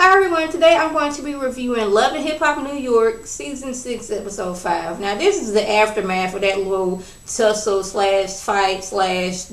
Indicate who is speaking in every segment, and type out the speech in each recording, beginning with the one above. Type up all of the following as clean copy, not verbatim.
Speaker 1: Hi everyone, today I'm going to be reviewing Love and Hip Hop New York Season 6 Episode 5. Now this is the aftermath of that little tussle slash fight slash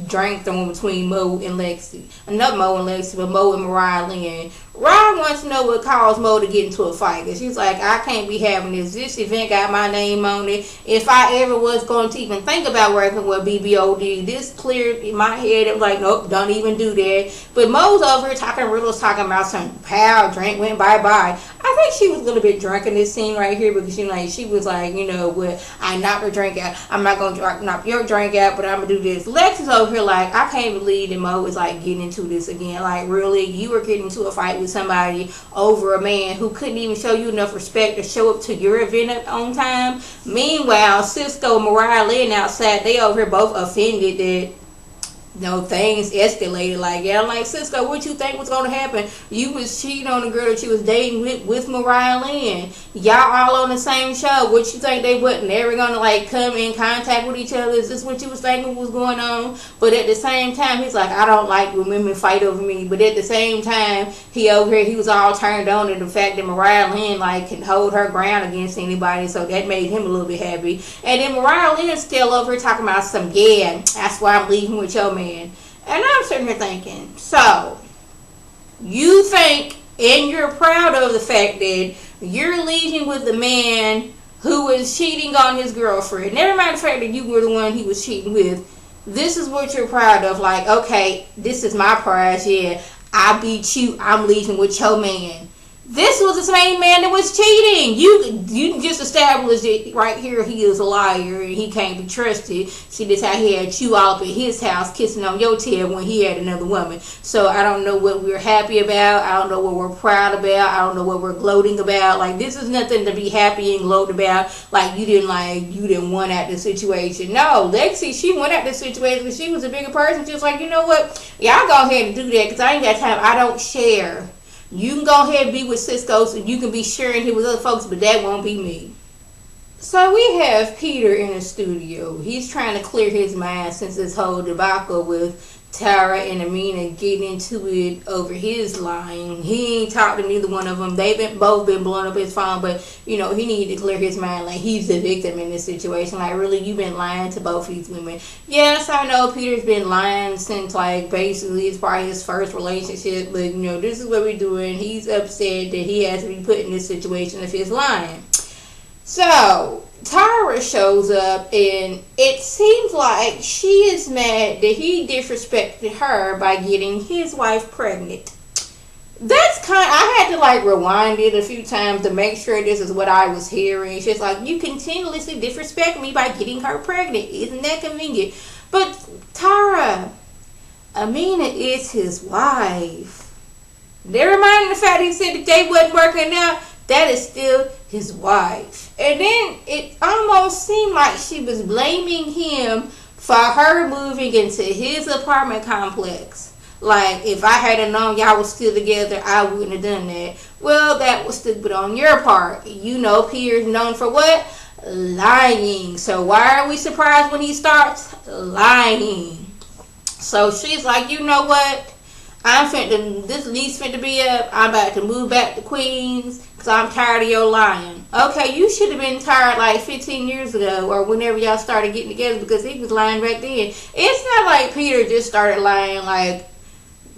Speaker 1: drink throwing between Moe and Lexi. Not Moe and Lexi, but Moe and Mariah Lynn. Ryan wants to know what caused Moe to get into a fight. Cause she's like, I can't be having this. This event got my name on it. If I ever was going to even think about working with BBOD, this cleared in my head. It was like, nope, don't even do that. But Moe's over here talking riddles, talking about some pow, drink went bye-bye. I think she was a little bit drunk in this scene right here because she was like, you know, what, I knocked her drink out. I'm not going to knock your drink out, but I'm going to do this. Lex is over here like, I can't believe that Moe is like getting into this again. Like, really, you were getting into a fight with somebody over a man who couldn't even show you enough respect to show up to your event on time. Meanwhile, CISCO and Mariah Lynn outside, they over here both offended that, you know, things escalated. Like, yeah, I'm like, CISCO, what you think was going to happen? You was cheating on the girl that you was dating with Mariah Lynn. Y'all all on the same show. What you think they wasn't ever going to, like, come in contact with each other? Is this what you was thinking was going on? But at the same time, he's like, I don't like when women fight over me. But at the same time, he over here, he was all turned on to the fact that Mariah Lynn, like, can hold her ground against anybody. So that made him a little bit happy. And then Mariah Lynn still over here talking about some, yeah, that's why I'm leaving with your man. And I'm sitting here thinking, so you think and you're proud of the fact that you're leaving with the man who was cheating on his girlfriend. Never mind the fact that you were the one he was cheating with. This is what you're proud of. Like, okay, this is my prize. Yeah, I beat you. I'm leaving with your man. This was the same man that was cheating. You just established it right here. He is a liar and he can't be trusted. See, this how he had you all up at his house kissing on your tail when he had another woman. So I don't know what we're happy about. I don't know what we're proud about. I don't know what we're gloating about. Like, this is nothing to be happy and gloat about. Like, you didn't win at the situation. No, Lexi, she went at the situation because she was a bigger person. She was like, you know what? Y'all go ahead and do that because I ain't got time. I don't share. You can go ahead and be with CISCO so you can be sharing here with other folks, but that won't be me. So we have Peter in the studio. He's trying to clear his mind since this whole debacle with Tara and Amina getting into it over his lying. He ain't talked to neither one of them. They've both been blowing up his phone, but, you know, he needed to clear his mind. Like, he's the victim in this situation. Like, really, you've been lying to both of these women. Yes, I know Peter's been lying since, like, basically it's probably his first relationship, but, you know, this is what we're doing. He's upset that he has to be put in this situation of his lying. So Tara shows up and it seems like she is mad that he disrespected her by getting his wife pregnant. That's I had to like rewind it a few times to make sure this is what I was hearing. She's like, you continuously disrespect me by getting her pregnant. Isn't that convenient? But Tara, Amina is his wife. Never mind the fact he said that they wasn't working out. That is still his wife. And then it almost seemed like she was blaming him for her moving into his apartment complex. Like, if I had known y'all was still together, I wouldn't have done that. Well, that was stupid on your part. You know, Peter's known for what? Lying. So why are we surprised when he starts lying? So she's like, you know what? This lease finna be up. I'm about to move back to Queens because I'm tired of your lying. Okay, you should have been tired like 15 years ago or whenever y'all started getting together because he was lying back then. It's not like Peter just started lying like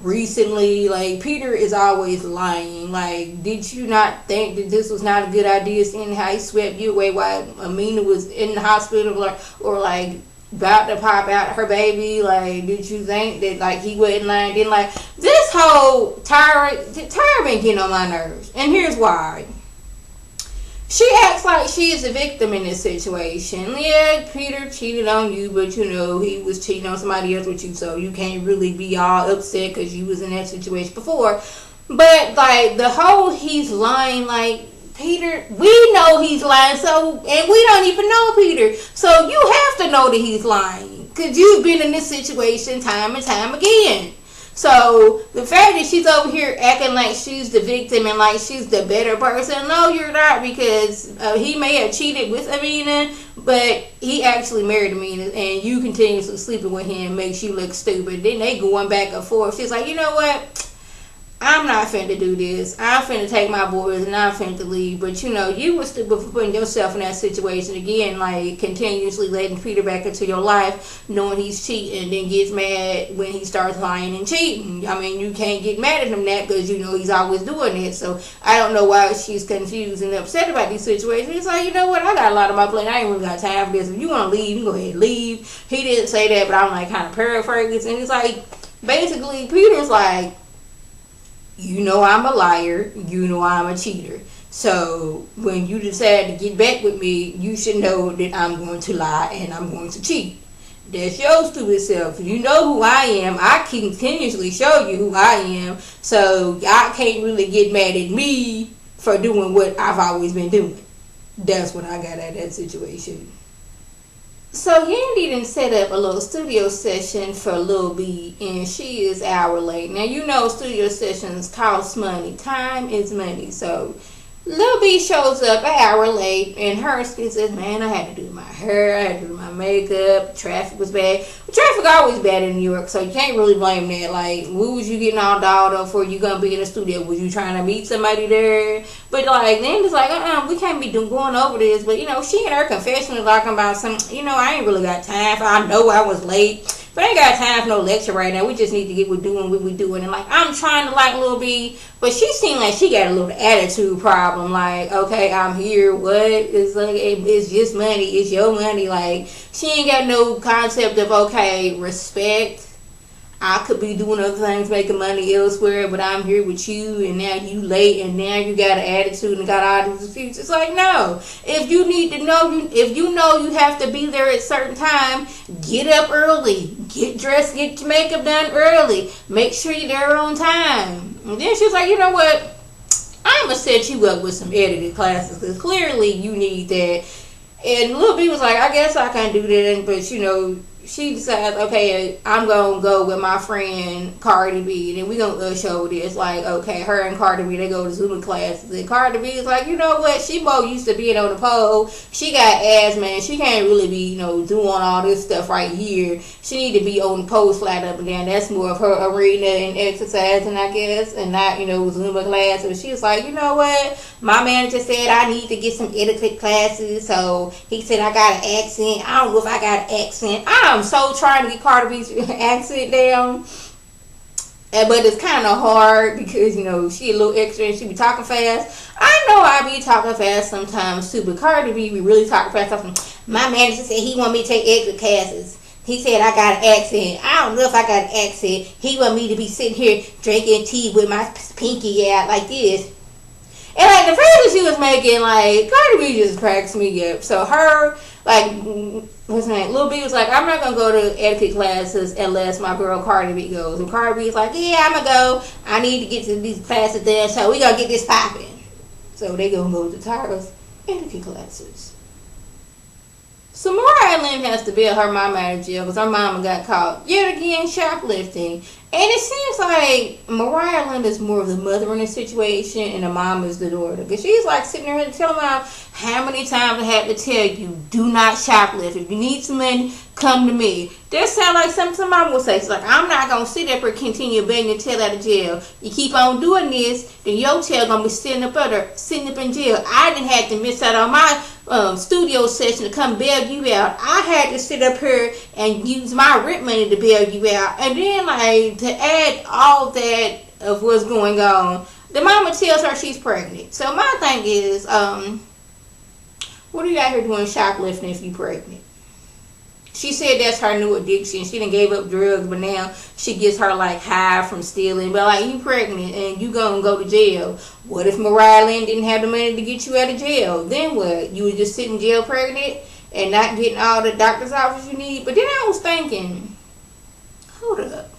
Speaker 1: recently. Like, Peter is always lying. Like, did you not think that this was not a good idea seeing how he swept you away while Amina was in the hospital or like about to pop out her baby? Like, did you think that like he wasn't lying? Then like this whole Tara been getting on my nerves, and here's why. She acts like she is a victim in this situation. Yeah, Peter cheated on you, but you know he was cheating on somebody else with you, so you can't really be all upset because you was in that situation before. But like the whole he's lying, like, Peter, we know he's lying, so, and we don't even know Peter. So you have to know that he's lying because you've been in this situation time and time again. So the fact that she's over here acting like she's the victim and like she's the better person, no, you're not, because he may have cheated with Amina, but he actually married Amina, and you continuously sleeping with him makes you look stupid. Then they going back and forth. She's like, you know what? I'm not finna do this. I'm finna take my boys and I'm finna leave. But you know, you was stupid for putting yourself in that situation again, like continuously letting Peter back into your life, knowing he's cheating, and then gets mad when he starts lying and cheating. I mean, you can't get mad at him that because you know he's always doing it. So I don't know why she's confused and upset about these situations. It's like, you know what? I got a lot on my plate. I ain't really got time for this. If you want to leave, you go ahead and leave. He didn't say that, but I'm like kind of paraphrasing. And it's like basically Peter's like, you know I'm a liar, you know I'm a cheater. So when you decide to get back with me, you should know that I'm going to lie and I'm going to cheat. That's your stupid self. You know who I am. I continuously show you who I am. So I can't really get mad at me for doing what I've always been doing. That's what I got out of that situation. So Yandy done set up a little studio session for Lil B, and she is an hour late. Now you know studio sessions cost money. Time is money. So Lil B shows up an hour late, and her excuse says, man, I had to do my hair, I had to do my makeup, traffic was bad. Well, traffic always bad in New York, so you can't really blame that. Like, what was you getting all dolled up for? You gonna be in the studio? Was you trying to meet somebody there? But like, then it's like, we can't be going over this. But you know, she and her confession was talking about some, you know, I ain't really got time for, I know I was late, but I ain't got time for no lecture right now. We just need to get with doing what we doing. And like, I'm trying to like Lil B, but she seemed like she got a little attitude problem. Like, okay, I'm here. What? It's like, it's just money. It's your money. Like, she ain't got no concept of, okay, respect. I could be doing other things, making money elsewhere, but I'm here with you, and now you late, and now you got an attitude and got all these excuses. It's like, no. If you need to know, if you know you have to be there at a certain time, get up early, get dressed, get your makeup done early, make sure you're there on time. And then she was like, you know what? I'm going to set you up with some etiquette classes, because clearly you need that. And Lil B was like, I guess I can do that, but you know, she decides, okay, I'm going to go with my friend Cardi B, and then we're going to show this. Like, okay, her and Cardi B, they go to Zumba classes, and Cardi B is like, you know what, she more used to being on the pole. She got asthma, and she can't really be, you know, doing all this stuff right here. She need to be on the pole flat up and down. That's more of her arena and exercising, I guess, and not, you know, Zumba classes. She was like, you know what, my manager said I need to get some etiquette classes, so he said I got an accent. I don't know if I got an accent. I'm so trying to get Cardi B's accent down, but it's kind of hard because, you know, she a little extra and she be talking fast. I know I be talking fast sometimes too, but Cardi B be really talking fast. My manager said he want me to take extra classes. He said I got an accent. I don't know if I got an accent. He want me to be sitting here drinking tea with my pinky out like this. And like the faces she was making, like, Cardi B just cracks me up. So her, like, what's her name? Lil B was like, I'm not gonna go to etiquette classes unless my girl Cardi B goes. And Cardi B's like, yeah, I'm gonna go. I need to get to these classes there, so we gonna get this popping. So they gonna go to Tara's etiquette classes. So Mariah Lynn has to bail her mama out of jail because her mama got caught yet again shoplifting. And it seems like Mariah Lynn is more of the mother in the situation and the mom is the daughter. Because she's like sitting there and telling mom how many times I had to tell you, do not shoplift. If you need some money, come to me. That sounds like something mom would say. She's like, I'm not going to sit up and continue banging your tail out of jail. You keep on doing this, then your tail going to be sitting up in jail. I didn't have to miss out on my studio session to come bail you out. I had to sit up here and use my rent money to bail you out. And then, like, to add all that of what's going on, the mama tells her she's pregnant. So my thing is, what are you out here doing shoplifting if you pregnant? She said that's her new addiction. She done gave up drugs, but now she gets her like high from stealing. But like, you pregnant and you gonna go to jail. What if Mariah Lynn didn't have the money to get you out of jail? Then what? You would just sit in jail pregnant and not getting all the doctor's office you need? But then I was thinking, hold up.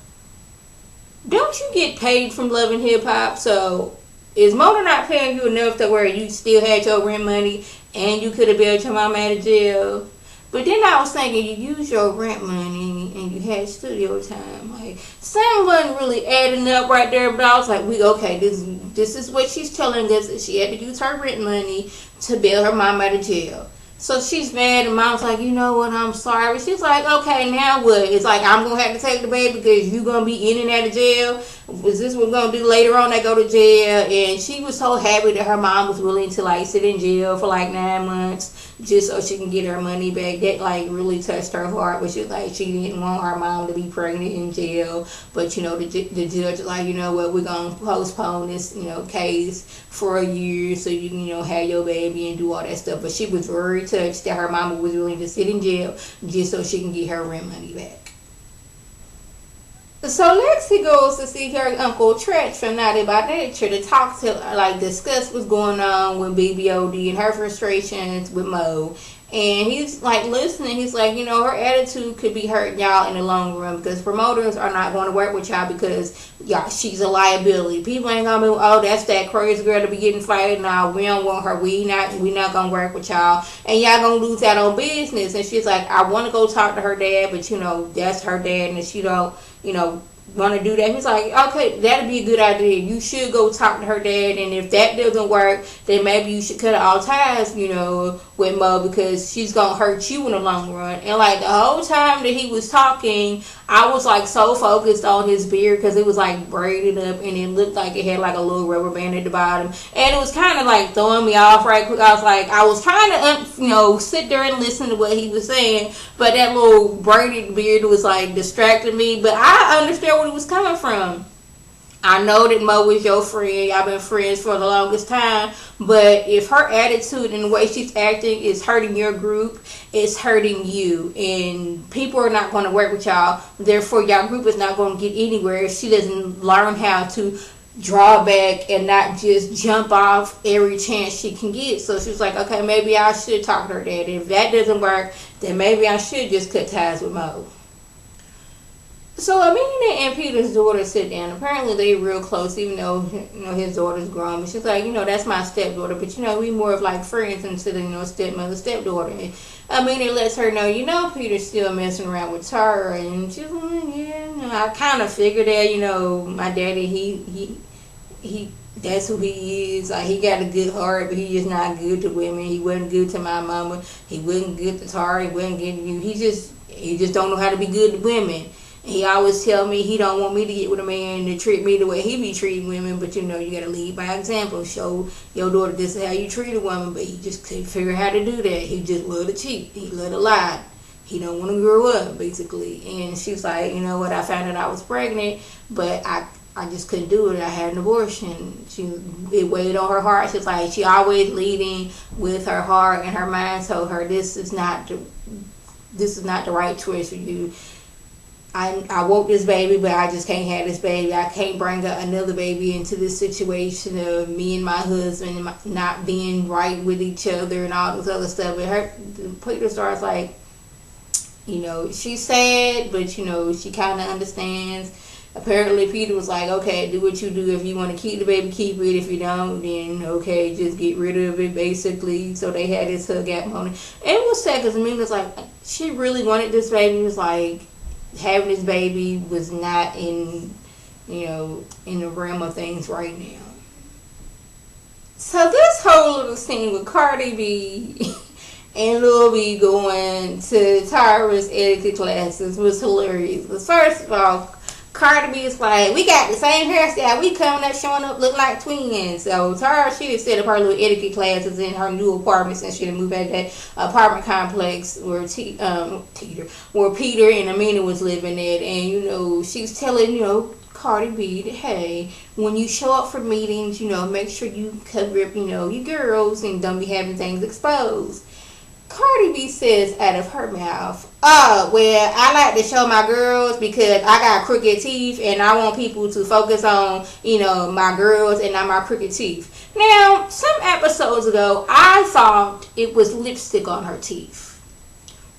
Speaker 1: Don't you get paid from Love and Hip Hop? So is Mona not paying you enough to where you still had your rent money and you could have bailed your mom out of jail? But then I was thinking, you used your rent money and you had studio time. Like, something wasn't really adding up right there. But I was like, okay, this is what she's telling us, that she had to use her rent money to bail her mom out of jail. So she's mad, and mom's like, you know what, I'm sorry. She's like, okay, now what? It's like, I'm going to have to take the baby because you're going to be in and out of jail. is this what we're gonna do later on? They go to jail, and she was so happy that her mom was willing to like sit in jail for like 9 months just so she can get her money back. That like really touched her heart, but she like she didn't want her mom to be pregnant in jail. But you know the judge was like, you know what, we're gonna postpone this case for a year so you can have your baby and do all that stuff. But she was very touched that her mama was willing to sit in jail just so she can get her rent money back. So Lexi goes to see her Uncle Tretch from Naughty by Nature to talk to, like, discuss what's going on with BBOD and her frustrations with Moe. And he's like listening. He's like, her attitude could be hurting y'all in the long run because promoters are not going to work with y'all because she's a liability. People ain't gonna be, oh, that's that crazy girl to be getting fired. Nah, we don't want her. We not gonna work with y'all, and y'all gonna lose out on business. And she's like, I want to go talk to her dad, but that's her dad, and she don't want to do that. He's like, okay, that'd be a good idea. You should go talk to her dad, and if that doesn't work, then maybe you should cut all ties, with Moe, because she's gonna hurt you in the long run. And like the whole time that he was talking, I was like so focused on his beard because it was like braided up and it looked like it had like a little rubber band at the bottom, and it was kind of like throwing me off right quick. I was trying to sit there and listen to what he was saying, but that little braided beard was like distracting me. But I understand where he was coming from. I know that Moe is your friend. Y'all been friends for the longest time. But if her attitude and the way she's acting is hurting your group, it's hurting you. And people are not going to work with y'all. Therefore, y'all group is not going to get anywhere if she doesn't learn how to draw back and not just jump off every chance she can get. So she was like, okay, maybe I should talk to her dad. If that doesn't work, then maybe I should just cut ties with Moe. So Amina and Peter's daughter sit down. Apparently they real close, even though his daughter's grown. But she's like, that's my stepdaughter. But we more of like friends instead of stepmother, stepdaughter. And Amina lets her know, Peter's still messing around with Tara. And she's like, yeah, I kind of figured that. My daddy, he that's who he is. Like, he got a good heart, but he just not good to women. He wasn't good to my mama. He wasn't good to Tara. He wasn't good to you. He just don't know how to be good to women. He always tell me he don't want me to get with a man to treat me the way he be treating women, but you gotta lead by example. Show your daughter this is how you treat a woman, but he just couldn't figure out how to do that. He just love to cheat. He love to lie. He don't want to grow up, basically. And she's like, you know what, I found out I was pregnant, but I just couldn't do it. I had an abortion. It weighed on her heart. She's like, she always leading with her heart, and her mind told her this is not the right choice for you. I want this baby, but I just can't have this baby. I can't bring another baby into this situation of me and my husband not being right with each other and all this other stuff. And Peter starts like, she's sad, but she kind of understands. Apparently Peter was like, okay, do what you do. If you want to keep the baby, keep it. If you don't, then okay, just get rid of it, basically. So they had this hug out moment. And it was sad because Amina was like, she really wanted this baby. It was like, having this baby was not in the realm of things right now. So this whole little scene with Cardi B and Lil B going to Tara's etiquette classes was hilarious. But first of all, Cardi B is like, we got the same hairstyle. We coming up, showing up, look like twins. So Tara, she had set up her little etiquette classes in her new apartment since she had moved back to that apartment complex where Peter and Amina was living at. And, she's telling, Cardi B that, hey, when you show up for meetings, make sure you cover up, your girls and don't be having things exposed. Cardi B says out of her mouth, oh, well, I like to show my girls because I got crooked teeth and I want people to focus on, my girls and not my crooked teeth. Now, some episodes ago, I thought it was lipstick on her teeth.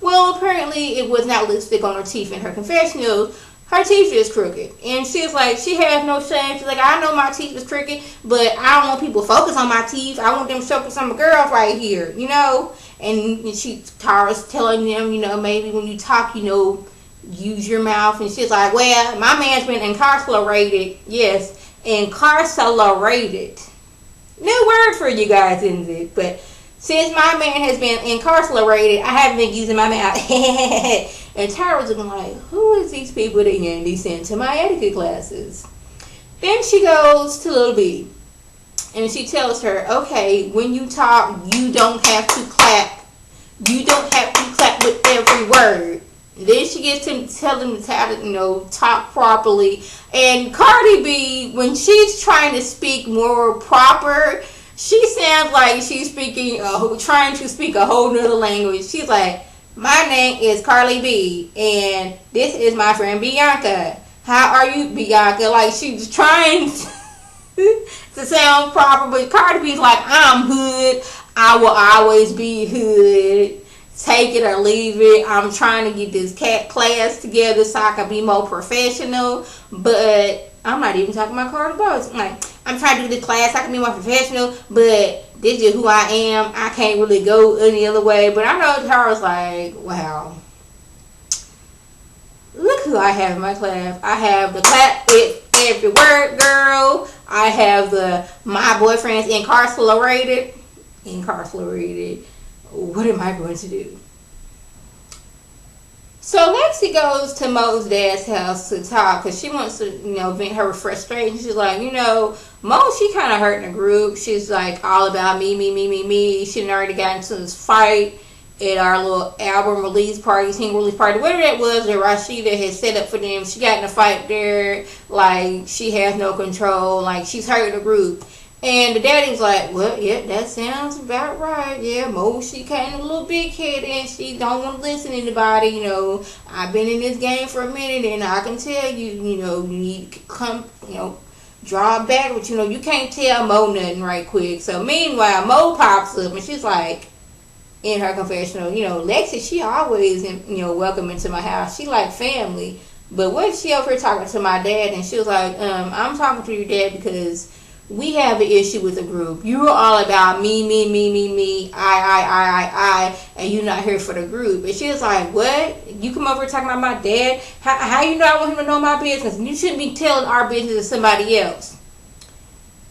Speaker 1: Well, apparently it was not lipstick on her teeth in her confessionals. Her teeth is crooked. And she's like, she has no shame. She's like, I know my teeth is crooked, but I don't want people to focus on my teeth. I want them to focus on my girls right here, And Tara's telling them, maybe when you talk, use your mouth. And she's like, well, my man's been incarcerated. Yes, incarcerated. New word for you guys, isn't it? But since my man has been incarcerated, I haven't been using my mouth. And Tara was looking like, who is these people that Yandy sent to my etiquette classes? Then she goes to Lil B, and she tells her, okay, when you talk, you don't have to clap. You don't have to clap with every word. Then she gets to tell them how to, talk properly. And Cardi B, when she's trying to speak more proper, she sounds like she's trying to speak a whole nother language. She's like, my name is Cardi B, and this is my friend Bianca. How are you, Bianca? Like, she's trying to sound proper, but Cardi B's like, I'm hood. I will always be hood. Take it or leave it. I'm trying to get this class together so I can be more professional. But I'm not even talking about Cardi B. Like, I'm trying to do this class so I can be more professional. But this is who I am. I can't really go any other way. But I know Tara's like, wow. Look who I have in my class. I have the clap with every word, girl. I have my boyfriend's incarcerated. What am I going to do? So Lexi goes to Moe's dad's house to talk because she wants to, vent her frustration. She's like, Moe, she kind of hurt in the group. She's like all about me. She done already got into this fight at our little album release party, single release party, whatever that was that Rashida had set up for them. She got in a fight there. Like, she has no control. Like, she's hurt in the group. And the daddy's like, well, yeah, that sounds about right. Yeah, Moe, she kind of a little big-headed and she don't want to listen to anybody. I've been in this game for a minute and I can tell you, you need to come, draw back. But, you can't tell Moe nothing right quick. So, meanwhile, Moe pops up and she's like, in her confessional, Lexi, she always, welcome into my house. She like family. But what if she over here talking to my dad and she was like, I'm talking to your dad because we have an issue with the group. You're all about me, I, and you're not here for the group. And she was like, what? You come over here talking about my dad? How you know I want him to know my business? You shouldn't be telling our business to somebody else.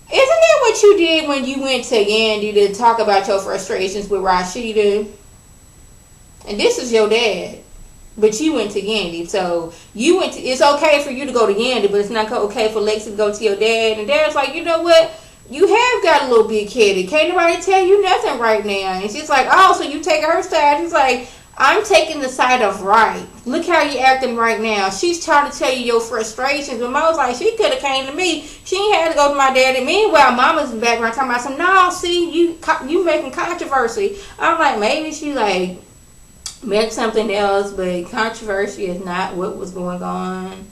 Speaker 1: Isn't that what you did when you went to Yandy to talk about your frustrations with Rashida? And this is your dad. But you went to Yandy. So it's okay for you to go to Yandy, but it's not okay for Lexi to go to your dad. And dad's like, you know what? You have got a little big-headed. Can't nobody tell you nothing right now. And she's like, oh, so you take her side. He's like, I'm taking the side of right. Look how you acting right now. She's trying to tell you your frustrations. But Mo's like, she could have came to me. She ain't had to go to my daddy. Meanwhile, Mama's in the background talking about some, no, see, you making controversy. I'm like, maybe she like meant something else, but controversy is not what was going on.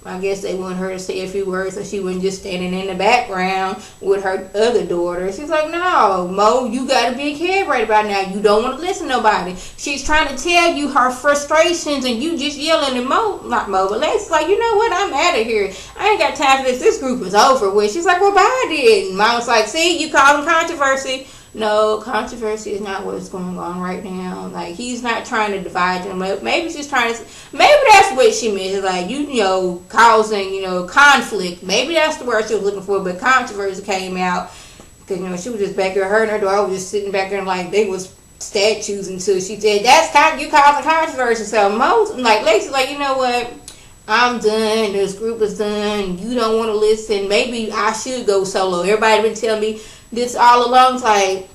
Speaker 1: I guess they wanted her to say a few words so she wasn't just standing in the background with her other daughter. She's like, no, Mo, you got a big head right about now. You don't want to listen to nobody. She's trying to tell you her frustrations and you just yelling at Mo, not Mo, but Lexi's like, you know what, I'm out of here. I ain't got time for this. This group is over with. She's like, well, bye then. And Mom's like, see, you call him controversy. No, controversy is not what's going on right now. Like, he's not trying to divide them up. Maybe she's trying to, maybe that's what she meant. Like, you know, causing, conflict. Maybe that's the word she was looking for, but controversy came out. Because, she was just back there, her and her daughter was just sitting back there like they was statues until she said, that's you causing controversy. So, most, like, Lexi's like, you know what? I'm done. This group is done. You don't want to listen. Maybe I should go solo. Everybody been telling me this all along. It's like,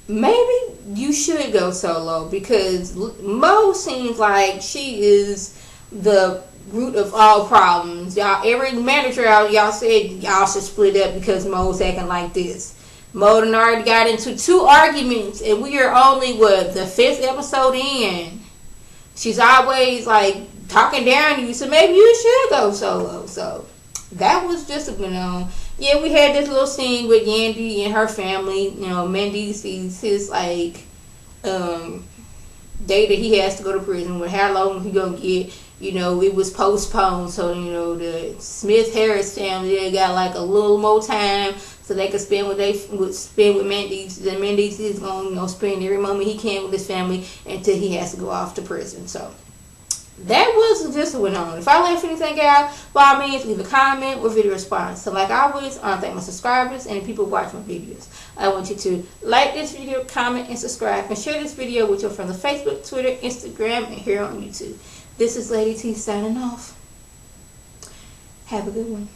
Speaker 1: maybe you should go solo because Mo seems like she is the root of all problems. Y'all, every manager y'all said y'all should split up because Mo's acting like this. Mo done already got into 2 arguments and we are only, the 5th episode in. She's always like talking down to you, so maybe you should go solo. So that was just yeah, we had this little scene with Yandy and her family. Mendy sees his day that he has to go to prison. With how long he gonna get? It was postponed, so the Smith Harris family, they got like a little more time so they could spend what they would spend with Mendy's. Then Mendy's is gonna spend every moment he can with his family until he has to go off to prison. So that was just what went on. If I left anything out, by all means, leave a comment or video response. So like always, I want to thank my subscribers and the people who watch my videos. I want you to like this video, comment, and subscribe. And share this video with your friends on Facebook, Twitter, Instagram, and here on YouTube. This is Lady T signing off. Have a good one.